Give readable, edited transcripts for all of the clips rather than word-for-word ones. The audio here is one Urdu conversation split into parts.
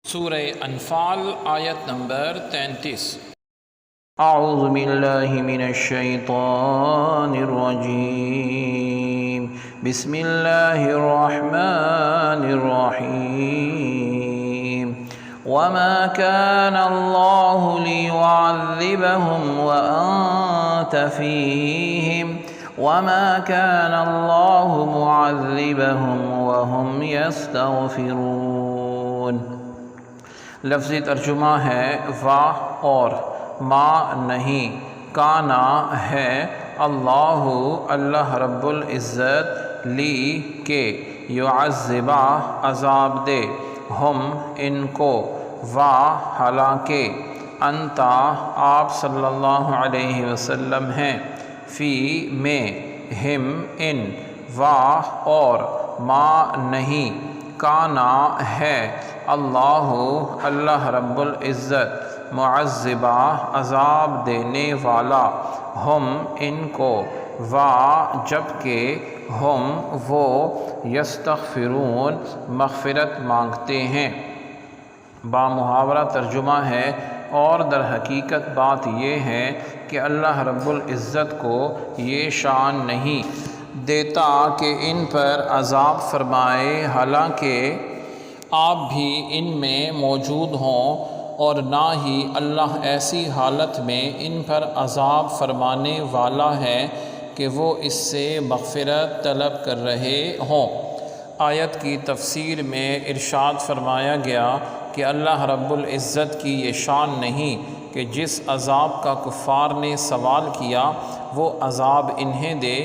سورہ انفال آیت نمبر 33۔ اعوذ باللہ من الشیطان الرجیم، بسم اللہ الرحمن الرحیم۔ وما كان اللہ لیعذبهم وانت فیہم وما كان اللہ معذبهم وهم یستغفرون۔ لفظی ترجمہ ہے واہ اور ما نہیں، کانا ہے اللہ اللہ رب العزت لی کے یعذبہ عذاب دے، ہم ان کو، وا حالانکہ، انتا آپ صلی اللہ علیہ وسلم ہیں، فی میں، ہم ان، واہ اور ما نہیں، کانا ہے اللہ اللہ رب العزت معذبہ عذاب دینے والا، ہم ان کو، وا جبکہ ہم وہ، یستغفرون مغفرت مانگتے ہیں۔ بامحاورہ ترجمہ ہے اور در حقیقت بات یہ ہے کہ اللہ رب العزت کو یہ شان نہیں دیتا کہ ان پر عذاب فرمائے حالانکہ آپ بھی ان میں موجود ہوں، اور نہ ہی اللہ ایسی حالت میں ان پر عذاب فرمانے والا ہے کہ وہ اس سے مغفرت طلب کر رہے ہوں۔ آیت کی تفسیر میں ارشاد فرمایا گیا کہ اللہ رب العزت کی یہ شان نہیں کہ جس عذاب کا کفار نے سوال کیا وہ عذاب انہیں دے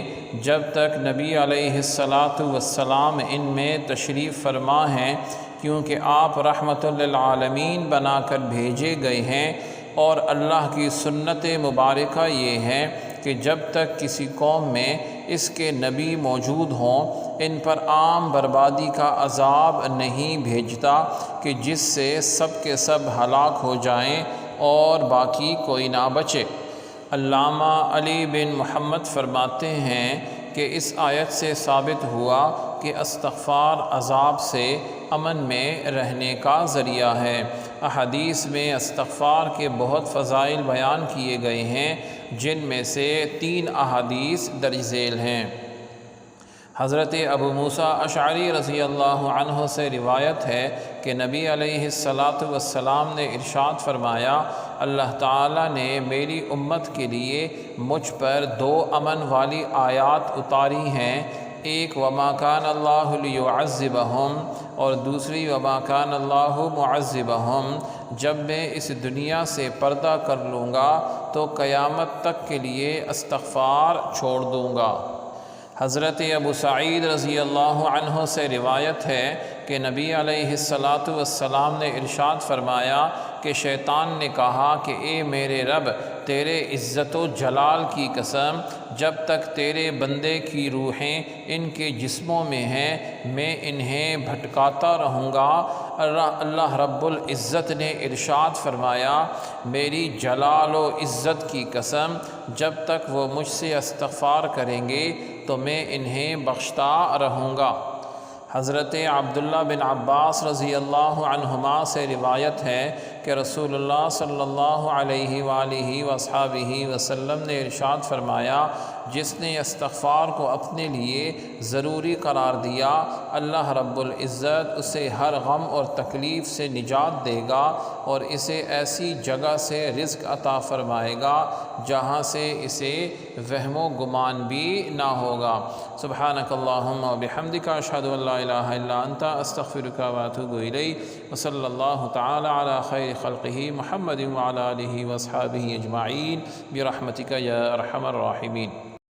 جب تک نبی علیہ السلام ان میں تشریف فرما ہیں، کیونکہ آپ رحمت للعالمین بنا کر بھیجے گئے ہیں، اور اللہ کی سنت مبارکہ یہ ہے کہ جب تک کسی قوم میں اس کے نبی موجود ہوں ان پر عام بربادی کا عذاب نہیں بھیجتا کہ جس سے سب کے سب ہلاک ہو جائیں اور باقی کوئی نہ بچے۔ علامہ علی بن محمد فرماتے ہیں کہ اس آیت سے ثابت ہوا کہ استغفار عذاب سے امن میں رہنے کا ذریعہ ہے۔ احادیث میں استغفار کے بہت فضائل بیان کیے گئے ہیں، جن میں سے 3 احادیث درج ذیل ہیں۔ حضرت ابو موسیٰ اشعری رضی اللہ عنہ سے روایت ہے کہ نبی علیہ السلام نے ارشاد فرمایا، اللہ تعالیٰ نے میری امت کے لیے مجھ پر 2 امن والی آیات اتاری ہیں، ایک وما کان اللہ لیعذبہم اور دوسری وما کان اللہ معذبہم۔ جب میں اس دنیا سے پردہ کر لوں گا تو قیامت تک کے لیے استغفار چھوڑ دوں گا۔ حضرت ابو سعید رضی اللہ عنہ سے روایت ہے کہ نبی علیہ السلام نے ارشاد فرمایا کہ شیطان نے کہا کہ اے میرے رب، تیرے عزت و جلال کی قسم، جب تک تیرے بندے کی روحیں ان کے جسموں میں ہیں میں انہیں بھٹکاتا رہوں گا۔ اللہ رب العزت نے ارشاد فرمایا، میری جلال و عزت کی قسم، جب تک وہ مجھ سے استغفار کریں گے تو میں انہیں بخشتا رہوں گا۔ حضرت عبداللہ بن عباس رضی اللہ عنہما سے روایت ہے کہ رسول اللہ صلی اللہ علیہ وآلہ وصحبہ وسلم نے ارشاد فرمایا، جس نے استغفار کو اپنے لیے ضروری قرار دیا اللہ رب العزت اسے ہر غم اور تکلیف سے نجات دے گا اور اسے ایسی جگہ سے رزق عطا فرمائے گا جہاں سے اسے وہم و گمان بھی نہ ہوگا۔ سبحانک اللہم و بحمدک، اشہد ان لا الہ الا انت، استغفرک و اتوب الیک، وصلی اللہ تعالی علی خیر خلقہ محمد وعلی آلہ وصحبہ اجمعین برحمتک یا ارحم الراحمین۔